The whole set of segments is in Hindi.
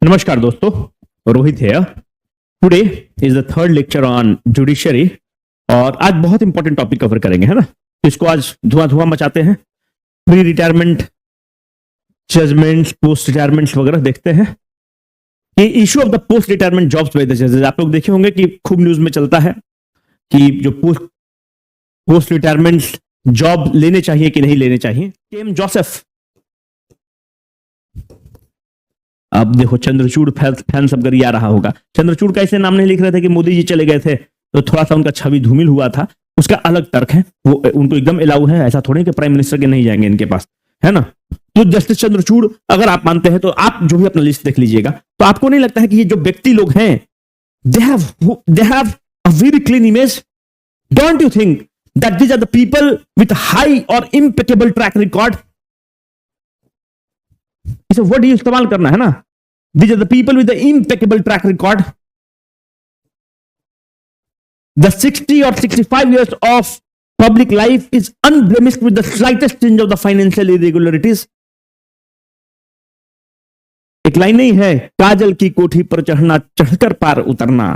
नमस्कार दोस्तों, रोहित है। Today is the third lecture on judiciary और आज बहुत इंपॉर्टेंट टॉपिक कवर करेंगे, है ना। तो इसको आज धुआं धुआं मचाते हैं। Pre retirement judgment, post retirement वगैरह देखते हैं कि issue of the post retirement jobs by the जजेस। आप लोग देखे होंगे कि खूब न्यूज में चलता है कि जो पोस्ट रिटायरमेंट जॉब लेने चाहिए कि नहीं लेने चाहिए। केम जोसेफ, अब देखो चंद्रचूड़ फैन सब गरिया रहा होगा। चंद्रचूड़ का ऐसे नाम नहीं लिख रहे थे कि मोदी जी चले गए थे तो थोड़ा सा उनका छवि धूमिल हुआ था, उसका अलग तर्क है। वो उनको एकदम अलाउ है, ऐसा थोड़ी कि प्राइम मिनिस्टर के नहीं जाएंगे इनके पास, है ना। तो जस्टिस चंद्रचूड़ अगर आप मानते हैं तो आप जो भी अपना लिस्ट देख लीजिएगा, तो आपको नहीं लगता है कि ये जो व्यक्ति लोग हैं they have a very clean image? Don't you think that these are the people with high और इम्पेकेबल ट्रैक रिकॉर्ड? इसे वर्ड ही इस्तेमाल करना है ना। These are the people with the impeccable track record. The 60 or 65 years of public life is unblemished with the slightest tinge of the financial irregularities. एक लाइन नहीं है, काजल की कोठी पर चढ़ना चढ़कर पार उतरना,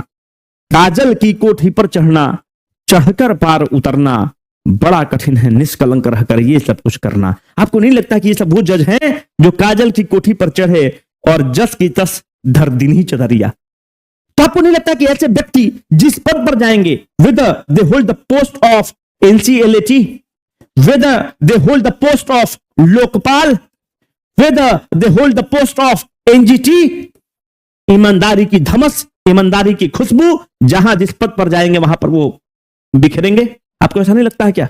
काजल की कोठी पर चढ़ना चढ़कर पार उतरना बड़ा कठिन है, निष्कलंक रहकर ये सब कुछ करना। आपको नहीं लगता कि ये सब वो जज हैं जो काजल की कोठी पर चढ़े और जस की तस धर दिन ही चदरिया? तो आपको नहीं लगता कि ऐसे व्यक्ति जिस पद पर जाएंगे, whether they hold the post of NCLAT, whether they hold the post of Lokpal, whether they hold the post of NGT, ईमानदारी की धमस, ईमानदारी की खुशबू जहां जिस पद पर जाएंगे वहां पर वो बिखरेंगे। आपको ऐसा नहीं लगता है क्या?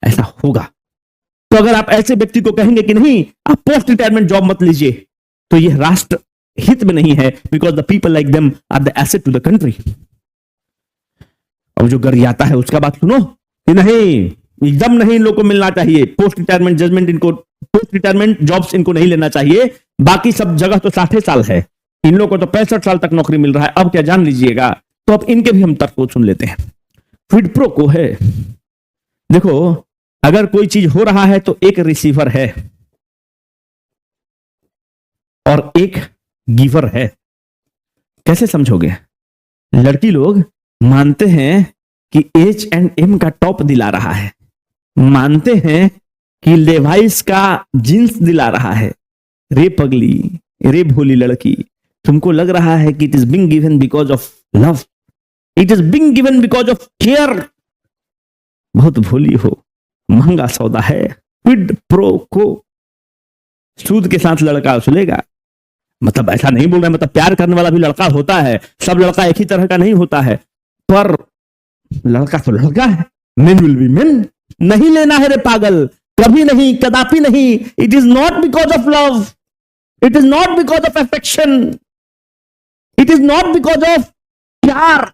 ऐसा होगा। तो अगर आप ऐसे व्यक्ति को कहेंगे कि नहीं आप पोस्ट रिटायरमेंट जॉब मत लीजिए, तो यह राष्ट्र हित में नहीं है, because the people like them are the asset to the country. अब जो गरियाता है उसका बात सुनो कि नहीं, एकदम नहीं, इन लोगों को मिलना चाहिए पोस्ट रिटायरमेंट जजमेंट, इनको पोस्ट रिटायरमेंट जॉब्स इनको नहीं लेना चाहिए। बाकी सब जगह तो 60 साल है, इन लोगों को तो 65 साल तक नौकरी मिल रहा है। अब क्या जान लीजिएगा। तो अब इनके भी हम तर्क को सुन लेते हैं। फिडप्रो को है, देखो अगर कोई चीज हो रहा है तो एक रिसीवर है और एक गिवर है। कैसे समझोगे? लड़की लोग मानते हैं कि H&M का टॉप दिला रहा है, मानते हैं कि लेवाइस का जींस दिला रहा है। रे पगली, रे भोली लड़की, तुमको लग रहा है कि it is being given because of love, it is being given because of care. बहुत भोली हो, महंगा सौदा है। क्विड प्रो को, सूद के साथ लड़का उछलेगा। मतलब ऐसा नहीं बोल रहे, मतलब प्यार करने वाला भी लड़का होता है, सब लड़का एक ही तरह का नहीं होता है, पर लड़का तो लड़का है। Men will be men. नहीं लेना है रे पागल, कभी नहीं, कदापि नहीं। It is not because of love, it is not because of affection, it is not because of प्यार,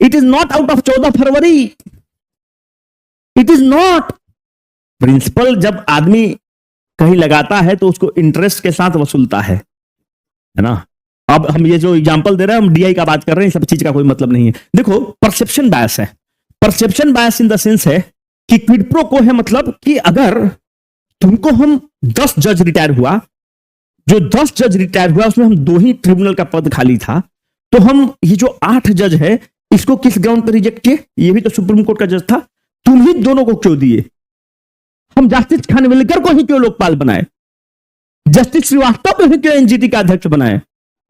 it is not out of 14 February, it is not. Principle जब आदमी कहीं लगाता है तो उसको इंटरेस्ट के साथ वसूलता है ना। अब हम ये जो एग्जांपल दे रहे हैं, हम डीआई का बात कर रहे हैं, सब चीज का कोई मतलब नहीं है। देखो परसेप्शन बायस है, perception bias in the sense है कि क्विड प्रो को है, मतलब कि अगर तुमको हम 10 जज रिटायर हुआ, जो 10 जज रिटायर हुआ उसमें हम 2 ही ट्रिब्यूनल का पद खाली था, तो हम ये जो 8 जज है इसको किस ग्राउंड पर रिजेक्ट किए? ये भी तो सुप्रीम कोर्ट का जज था, तुम ही दोनों को क्यों दिए? हम जस्टिस खानविलकर को ही क्यों लोकपाल बनाए? जस्टिस श्रीवास्तव को ही क्यों एनजीटी का अध्यक्ष बनाए?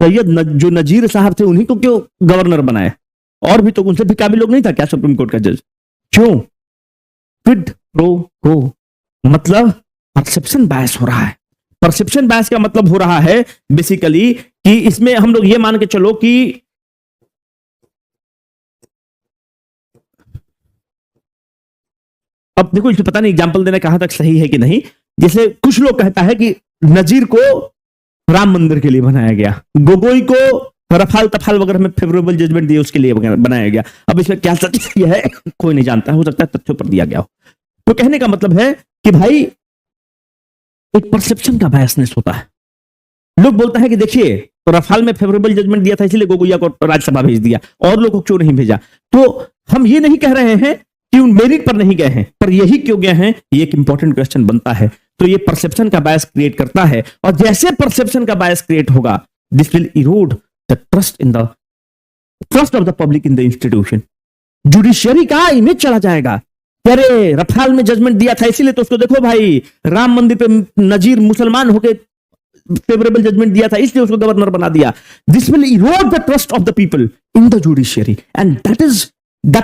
सैयद जो नजीर साहब थे उन्हीं को क्यों गवर्नर बनाए? और भी तो उनसे भी काबिल लोग नहीं था क्या सुप्रीम कोर्ट का जज? क्यों? क्विड प्रो को मतलब परसेप्शन बायस हो रहा है। परसेप्शन बायस का मतलब हो रहा है बेसिकली कि इसमें हम लोग ये मान के चलो कि अब देखो इसमें पता नहीं एग्जांपल देना कहां तक सही है कि नहीं। जैसे कुछ लोग कहता है कि नजीर को राम मंदिर के लिए बनाया गया, गोगोई को रफाल तफाल वगैरह में फेवरेबल जजमेंट दिए उसके लिए बनाया गया। अब इसमें क्या सत्य है कोई नहीं जानता, हो सकता है तथ्यों पर दिया गया हो। तो कहने का मतलब है कि भाई एक परसेप्शन का बायसनेस होता है। लोग बोलता है कि देखिए तो रफाल में फेवरेबल जजमेंट दिया था इसलिए गोगोइया को राज्यसभा भेज दिया, और लोगों को क्यों नहीं भेजा? तो हम ये नहीं कह रहे हैं कि उन मेरिट पर नहीं गए हैं, पर यही क्यों गए हैं, ये एक इंपॉर्टेंट क्वेश्चन बनता है। तो ये परसेप्शन का बायस क्रिएट करता है, और जैसे परसेप्शन का बायस क्रिएट होगा this will erode the trust of the public in the institution. Judiciary का इमेज चला जाएगा। अरे रफाल में जजमेंट दिया था इसीलिए तो उसको देखो भाई, राम मंदिर पे नजीर मुसलमान होके फेवरेबल जजमेंट दिया था इसलिए उसको गवर्नर बना दिया। This will erode the trust of the people in the judiciary and that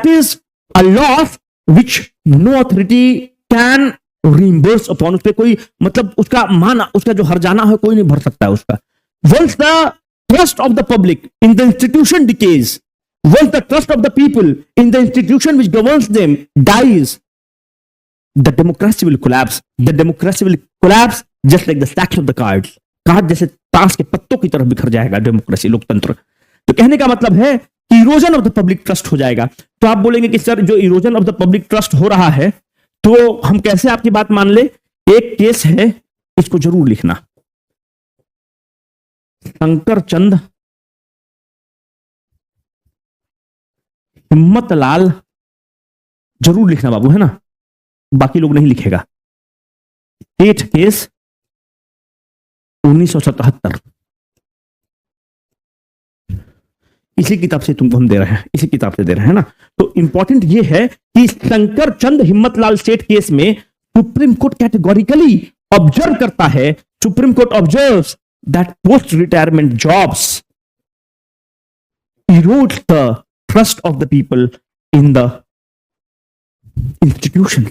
is a loss which no authority can reimburse upon. उस पर कोई मतलब उसका जो हर्जाना है कोई नहीं भर सकता है उसका। Once the trust of the public in the institution decays, once the trust of the people in the institution which governs them dies, the democracy will collapse. The democracy will collapse just like the stacks of the cards. Card जैसे ताश के पत्तों की तरफ बिखर जाएगा डेमोक्रेसी, लोकतंत्र। तो कहने का मतलब है कि erosion of the public trust हो जाएगा। तो आप बोलेंगे कि सर जो erosion of the public trust हो रहा है तो हम कैसे आपकी बात मान ले? एक केस है, इसको जरूर लिखना। शंकर चंद हिम्मत लाल, जरूर लिखना बाबू, है ना, बाकी लोग नहीं लिखेगा। स्टेट केस 1977, इसी किताब से तुमको हम दे रहे हैं, इसी किताब से दे रहे हैं ना। तो इंपॉर्टेंट ये है कि शंकर चंद हिम्मत लाल स्टेट केस में सुप्रीम कोर्ट कैटेगोरिकली ऑब्जर्व करता है, supreme court observes that post retirement jobs Erode the trust of the people in the institution.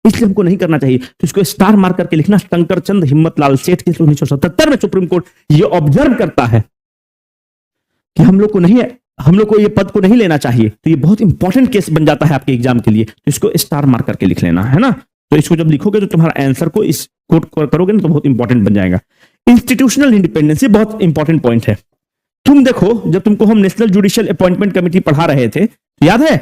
इसलिए हमको नहीं करना चाहिए। तो इसको स्टार मार करके लिखना, शंकर चंद हिम्मत लाल स्टेट केस 1977 में सुप्रीम कोर्ट ये ऑब्जर्व करता है कि हम लोग को ये पद को नहीं लेना चाहिए। तो ये बहुत इंपॉर्टेंट केस बन जाता है आपके एग्जाम के लिए। तो इसको स्टार मार करके लिख लेना, है ना। तो इसको जब लिखोगे तो तुम्हारा आंसर को इस कोट करोगे ना तो बहुत इंपॉर्टेंट बन जाएगा। इंस्टीट्यूशनल इंडिपेंडेंस बहुत इंपॉर्टेंट पॉइंट है। तुम देखो, जब तुमको हम नेशनल जुडिशियल अपॉइंटमेंट कमेटी पढ़ा रहे थे, याद है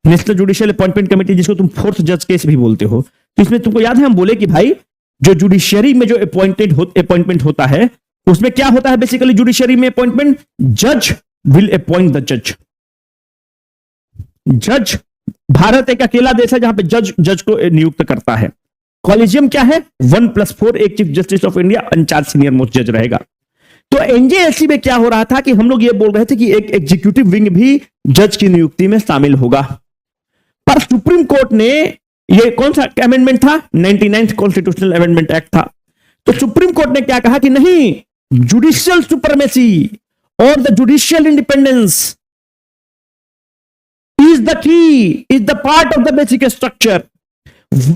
नेशनल जुडिशियल अपॉइंटमेंट कमेटी, जिसको तुम फोर्थ जज केस भी बोलते हो, तो इसमें तुमको याद है हम बोले कि भाई जो जुडिशियरी में जो अपॉइंटमेंट होता है उसमें क्या होता है? बेसिकली जुडिशियरी में अपॉइंटमेंट, जज विल अपॉइंट द जज। जज, भारत एक अकेला देश है जहां पे जज को नियुक्त करता है। कॉलेजियम क्या है? 1+4, एक chief justice of India, 4 senior most जज रहेगा। तो एनजेएससी में क्या हो रहा था कि हम लोग ये बोल रहे थे कि एक एग्जीक्यूटिव विंग भी जज की नियुक्ति में शामिल होगा, पर सुप्रीम कोर्ट ने, ये कौन सा अमेंडमेंट था? 99th कॉन्स्टिट्यूशनल अमेंडमेंट एक्ट था। तो सुप्रीम कोर्ट ने क्या कहा कि नहीं, जुडिशियल सुपरमेसी और the judicial independence is the key, is the part of the basic structure.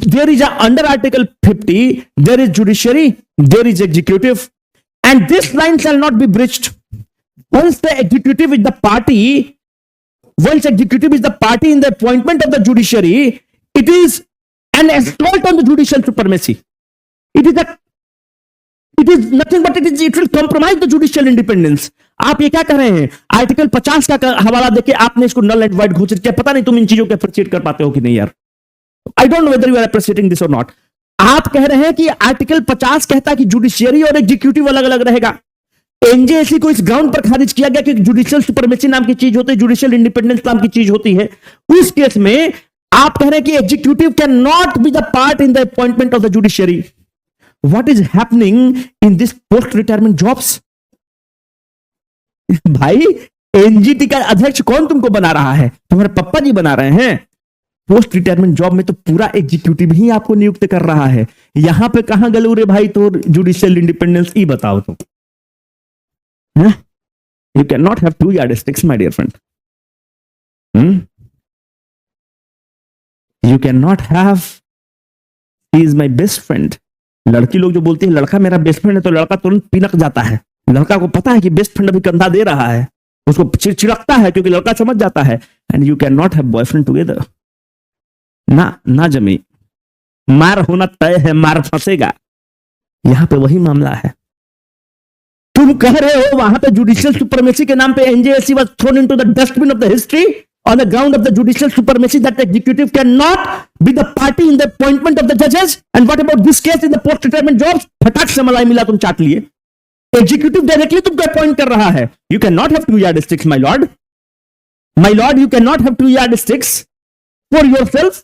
There is under Article 50, there is judiciary, there is executive, and this line shall not be breached. Once executive is the party in the appointment of the judiciary, it is an assault on the judicial supremacy. It is nothing but it will compromise the judicial independence. आप ये क्या कर रहे हैं? आर्टिकल 50 का हवाला देके आपने इसको नल एंड वाइड घोषित किया। पता नहीं तुम इन चीजों को अप्रिशिएट कर पाते हो कि नहीं यार। I don't know whether you are appreciating this और नॉट। आप कह रहे हैं कि आर्टिकल 50 कहता है कि जुडिशियरी और एग्जीक्यूटिव अलग अलग रहेगा। एनजेएससी को इस ग्राउंड पर खारिज किया गया कि जुडिशियल सुपरमेसी नाम की चीज होती है, जुडिशियल इंडिपेंडेंस नाम की चीज होती है। उस केस में आप कह रहे हैं कि executive can not be the part in the appointment of the judiciary. What is happening in this post retirement jobs? भाई एनजीटी का अध्यक्ष कौन तुमको बना रहा है? तुम्हारे पप्पा जी बना रहे हैं। पोस्ट रिटायरमेंट जॉब में तो पूरा एग्जीक्यूटिव ही आपको नियुक्त कर रहा है। यहां पे कहां गलू रे भाई तो जुडिशियल इंडिपेंडेंस ही बताओ तुम। You can not have 2 yardsticks my dear friend. You can not have he is my best friend. लड़की लोग जो बोलती है लड़का मेरा बेस्ट फ्रेंड है, तो लड़का तुरंत पिनक जाता है। लड़का को पता है कि बेस्ट फ्रेंड अभी कंधा दे रहा है, उसको चिड़चिड़कता है क्योंकि लड़का समझ जाता है। And you can not have boyfriend together. ना जमी, मार होना तय है, मार फंसेगा। यहां पे वही मामला है। तुम कह रहे हो वहां पे जुडिशियल सुपरमेसी के नाम पे NJAC was thrown into the dustbin of the history on the ground of the judicial supremacy that the executive cannot be the party in the appointment of the judges. And what about this case in the post retirement jobs? फटाक से मलाई मिला तुम चाट लिए। एग्जीक्यूटिव डायरेक्टली तुमको अपॉइंट कर रहा है। You can not have 2 yardsticks my lord, you can not have 2 yardsticks for yourself.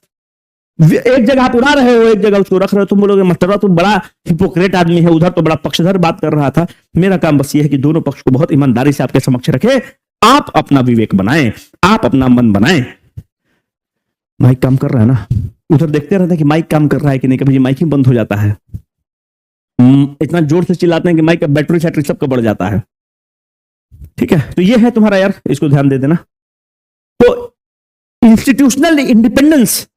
एक जगह आप उड़ा रहे हो, एक जगह उसको रख रहे हो। तुम बोलोगे मतलब तो बड़ा हिपोक्रेट आदमी है, उधर तो बड़ा पक्षधर बात कर रहा था। मेरा काम बस ये है कि दोनों पक्ष को बहुत ईमानदारी से आपके समक्ष रखे, आप अपना विवेक बनाएं, आप अपना मन बनाएं। माइक काम कर रहा है ना, उधर देखते रहते हैं कि माइक काम कर रहा है कि नहीं, कभी माइक ही बंद हो जाता है। इतना जोर से चिल्लाते हैं कि माइक का बैटरी सैटरी सबका बढ़ जाता है। ठीक है, तो ये है तुम्हारा यार, इसको ध्यान दे देना। तो इंस्टीट्यूशनल इंडिपेंडेंस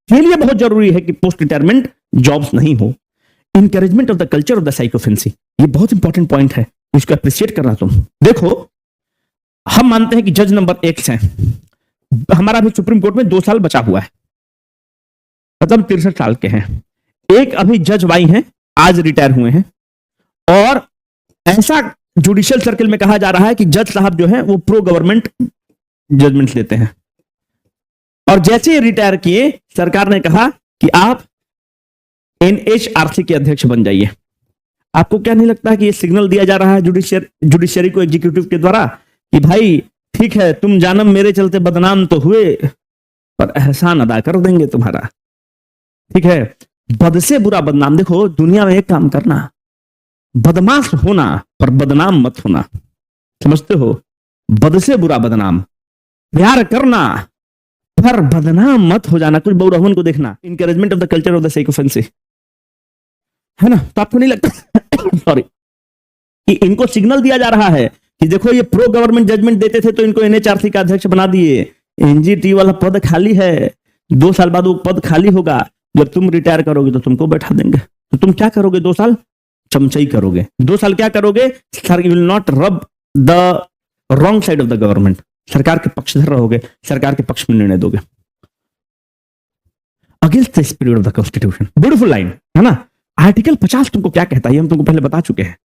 के लिए बहुत जरूरी है कि पोस्ट रिटायरमेंट जॉब्स नहीं हो। Encouragement of the culture of the sycophancy, ये बहुत इंपॉर्टेंट पॉइंट है, इसको अप्रिशिएट करना। तुम देखो, हम मानते हैं कि जज नंबर एक्स है, हमारा अभी सुप्रीम कोर्ट में 2 साल बचा हुआ है, मतलब 63 साल के हैं। एक अभी जज वाई हैं, आज रिटायर हुए हैं, और ऐसा जुडिशियल सर्कल में कहा जा रहा है कि जज साहब जो है वो प्रो गवर्नमेंट जजमेंट देते हैं। और जैसे ही रिटायर किए, सरकार ने कहा कि आप एनएचआरसी के अध्यक्ष बन जाइए। आपको क्या नहीं लगता कि ये सिग्नल दिया जा रहा है जुडिशरी को, एग्जीक्यूटिव के द्वारा, कि भाई ठीक है, तुम जानम मेरे चलते बदनाम तो हुए, पर एहसान अदा कर देंगे तुम्हारा। ठीक है, बद से बुरा बदनाम। देखो, दुनिया में एक काम करना, बदमाश होना पर बदनाम मत होना, समझते हो? बद से बुरा बदनाम, प्यार करना पर बदनाम मत हो जाना। कुछ बहुरहमन को देखना, encouragement of the culture of the sycophancy, है ना? तो आपको नहीं लगता सॉरी, कि इनको सिग्नल दिया जा रहा है कि देखो, ये प्रो गवर्नमेंट जजमेंट देते थे तो इनको एनएचआरसी का अध्यक्ष बना दिए, एनजीटी वाला पद खाली है, 2 साल बाद वो पद खाली होगा, जब तुम रिटायर करोगे तो तुमको बैठा देंगे। तो तुम क्या करोगे? 2 साल चमचाई करोगे। 2 साल क्या करोगे? सर, यू विल नॉट रब the wrong side of the government, सरकार के पक्षधर रहोगे, सरकार के पक्ष में निर्णय दोगे। Against the spirit of the constitution, beautiful line है ना। आर्टिकल 50 तुमको क्या कहता है, हम तुमको पहले बता चुके हैं।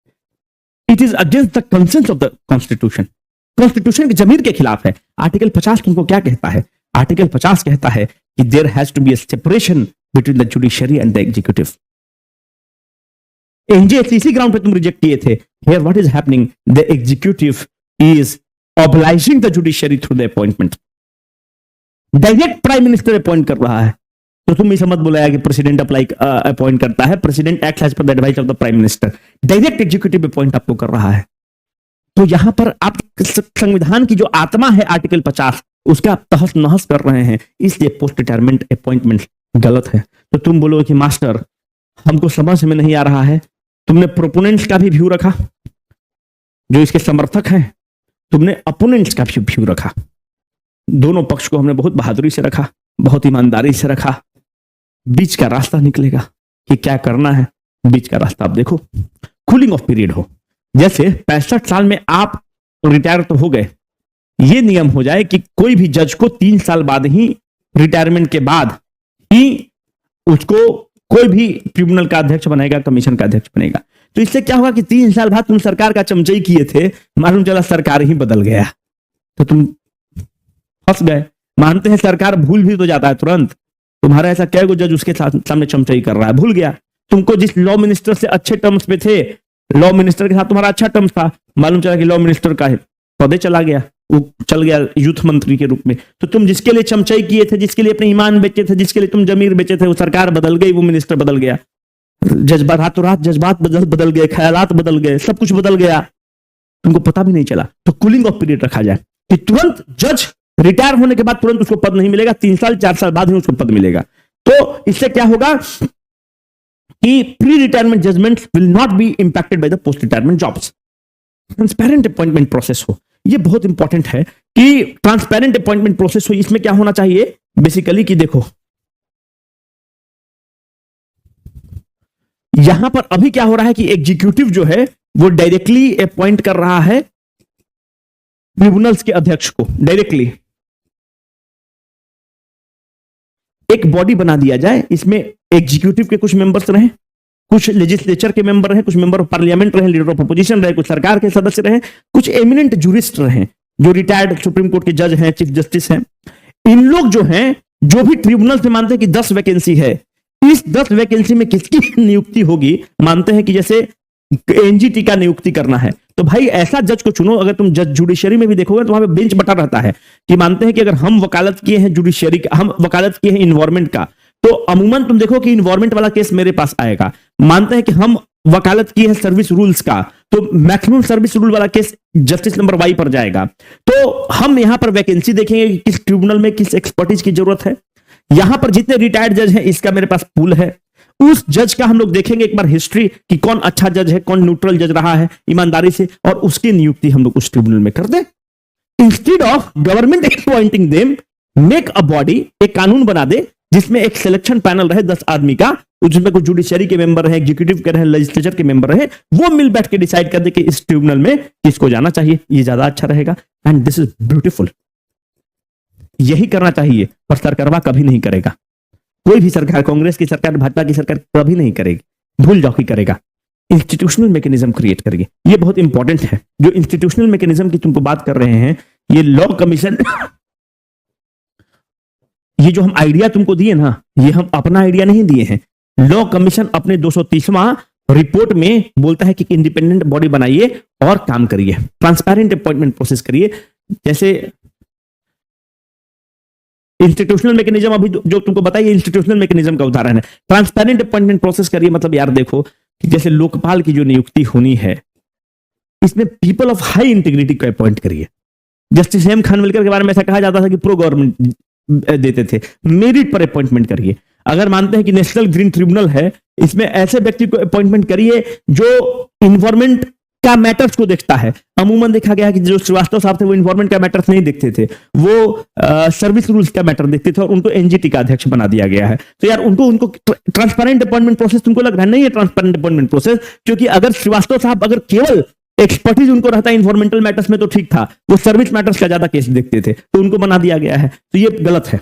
It is against the conscience of the constitution, constitution की जमीर के खिलाफ है। आर्टिकल 50 तुमको क्या कहता है? आर्टिकल 50 कहता है कि there has to be a separation between the judiciary and the executive. NGS इसी ग्राउंड पे तुम रिजेक्ट किए थे। Here what is happening, the executive is obliging the judiciary through the appointment. Direct prime minister appoint कर रहा है, तो तुम इसे मत बुलाया कि प्रेसिडेंट अपॉइंट करता है। President acts as per the advice of the prime minister, direct executive appoint आपको कर रहा है। तो यहां पर आप संविधान की जो आत्मा है आर्टिकल 50, उसका आप तहस नहस कर रहे हैं, इसलिए पोस्ट रिटायरमेंट अपॉइंटमेंट गलत है। तो तुम बोलो कि मास्टर हमको समझ में नहीं आ रहा है। तुमने प्रोपोनेंट्स का भी व्यू रखा, जो इसके समर्थक हैं, तुमने अपोनेंट्स का भी व्यू रखा। दोनों पक्ष को हमने बहुत बहादुरी से रखा, बहुत ईमानदारी से रखा। बीच का रास्ता निकलेगा कि क्या करना है। बीच का रास्ता आप देखो, कूलिंग ऑफ पीरियड हो। जैसे 65 साल में आप रिटायर तो हो गए, ये नियम हो जाए कि कोई भी जज को 3 साल बाद ही, रिटायरमेंट के बाद ही उसको कोई भी ट्रिब्यूनल का अध्यक्ष बनेगा, कमीशन का अध्यक्ष बनेगा। तो इससे क्या होगा कि 3 साल बाद तुम सरकार का चमचई किए थे, मालूम चला सरकार ही बदल गया, तो तुम फंस गए। मानते हैं सरकार भूल भी तो जाता है तुरंत। तुम्हारा ऐसा कई गो जज उसके सामने चमचई कर रहा है, भूल गया। तुमको जिस लॉ मिनिस्टर से अच्छे टर्म्स पे थे, लॉ मिनिस्टर के साथ तुम्हारा अच्छा टर्म्स था, मालूम चला कि लॉ मिनिस्टर का पदे चला गया, वो चल गया यूथ मंत्री के रूप में। तो तुम जिसके लिए चमचई किए थे, जिसके लिए अपने ईमान बेचे थे, जिसके लिए तुम जमीर बेचे थे, वो सरकार बदल गई, वो मिनिस्टर बदल गया। जज्बात, रातों रात जज्बात बदल गए, ख्यालात बदल गए, सब कुछ बदल गया, तुमको पता भी नहीं चला। तो कूलिंग ऑफ पीरियड रखा जाए कि तुरंत जज रिटायर होने के बाद तुरंत उसको पद नहीं मिलेगा, 3 साल 4 साल बाद ही उसको पद मिलेगा। तो इससे क्या होगा कि pre retirement judgments will not be impacted by the post retirement jobs. Transparent appointment process हो, ये बहुत इंपॉर्टेंट है कि ट्रांसपेरेंट अपॉइंटमेंट प्रोसेस हो। इसमें क्या होना चाहिए बेसिकली कि देखो, यहां पर अभी क्या हो रहा है कि एग्जीक्यूटिव जो है वो डायरेक्टली अपॉइंट कर रहा है ट्रिब्यूनल्स के अध्यक्ष को डायरेक्टली। एक बॉडी बना दिया जाए, इसमें एग्जीक्यूटिव के कुछ मेंबर्स रहे, कुछ लेजिस्लेचर के मेंबर रहे, कुछ मेंबर ऑफ पार्लियामेंट रहे, लीडर ऑफ अपोजिशन रहे, कुछ सरकार के सदस्य रहे, कुछ एमिनेंट जूरिस्ट रहे, जो रिटायर्ड सुप्रीम कोर्ट के जज हैं, चीफ जस्टिस हैं। इन लोग जो हैं, जो भी ट्रिब्यूनल से मानते हैं कि 10 वैकेंसी है, इस 10 वैकेंसी में किसकी नियुक्ति होगी? मानते हैं कि जैसे एनजीटी का नियुक्ति करना है, तो भाई ऐसा जज को चुनो। अगर तुम जज जुडिशरी में भी देखोगे तो वहां पे बेंच बटा रहता है कि मानते हैं कि अगर हम वकालत किए हैं जुडिशरी का, हम वकालत किए हैं इन्वायरमेंट का, तो अमूमन तुम देखो कि इन्वायरमेंट वाला केस मेरे पास आएगा, मानते हैं कि हम वकालत की है सर्विस रूल्स का, तो मैक्सिमम सर्विस रूल वाला केस जस्टिस नंबर वाई पर जाएगा। तो हम यहां पर वैकेंसी देखेंगे कि किस ट्रिब्यूनल में किस एक्सपर्टीज की जरूरत है। यहां पर जितने रिटायर्ड जज हैं इसका मेरे पास पूल है। उस जज का हम लोग देखेंगे एक बार हिस्ट्री कि कौन अच्छा जज है, कौन न्यूट्रल जज रहा है ईमानदारी से, और उसकी नियुक्ति हम लोग उस ट्रिब्यूनल में कर दें। Instead of government appointing them, make a body, एक कानून बना दे जिसमें एक सिलेक्शन पैनल रहे 10 आदमी का, उसमें कुछ जुडिशरी के मेंबर रहे, एग्जीक्यूटिव के रहे, लेजिस्लेचर के मेंबर रहे, वो मिल बैठ के डिसाइड कर दे कि इस ट्रिब्यूनल में किसको जाना चाहिए, ये ज्यादा अच्छा रहेगा। एंड दिस इज ब्यूटीफुल, यही करना चाहिए, पर सरकारवा कभी नहीं करेगा। कोई भी सरकार, कांग्रेस की सरकार, भाजपा की सरकार कभी नहीं करेगी, भूल जाओ कि करेगा। इंस्टीट्यूशनल मैकेनिज्म क्रिएट करिए, ये बहुत इंपॉर्टेंट है। जो इंस्टीट्यूशनल मैकेनिज्म की तुमको बात कर रहे हैं, ये लॉ कमीशन, ये जो हम आइडिया तुमको दिए ना, ये हम अपना आइडिया नहीं दिए हैं। लॉ कमीशन अपने 230वां रिपोर्ट में बोलता है कि इंडिपेंडेंट बॉडी बनाइए और काम करिए, ट्रांसपेरेंट अपॉइंटमेंट प्रोसेस करिए। जैसे इंस्टीट्यूशनल मैकेनिज्म अभी जो तुमको बताइए, इंस्टीट्यूशनल मैकेनिज्म का उदाहरण है। ट्रांसपेरेंट अपॉइंटमेंट प्रोसेस करिए, मतलब यार देखो कि जैसे लोकपाल की जो नियुक्ति होनी है, इसमें पीपल ऑफ हाई इंटीग्रिटी को अपॉइंट करिए। जस्टिस एम खानविलकर के बारे में ऐसा कहा जाता था कि प्रो गवर्नमेंट देते थे, मेरिट पर अपॉइंटमेंट करिए। अगर मानते हैं कि नेशनल ग्रीन ट्रिब्यूनल है, इसमें ऐसे व्यक्ति को अपॉइंटमेंट करिए जो इन्वायरमेंट का मैटर्स को देखता है। अमूमन देखा गया कि जो श्रीवास्तव साहब थे वो इन्वायरमेंट का मैटर्स नहीं देखते थे, वो सर्विस रूल्स का मैटर देखते थे, और उनको एनजीटी का अध्यक्ष बना दिया गया है। तो यार उनको ट्रांसपेरेंट अपॉइंटमेंट प्रोसेस तुमको लग रहा है नहीं है ट्रांसपेरेंट अपॉइंटमेंट प्रोसेस, क्योंकि अगर श्रीवास्तव साहब अगर केवल एक्सपर्टीज उनको रहता है इन्वायरमेंटल मैटर्स में तो ठीक था, वो सर्विस मैटर्स का ज्यादा केस देखते थे, तो उनको बना दिया गया है। तो ये गलत है।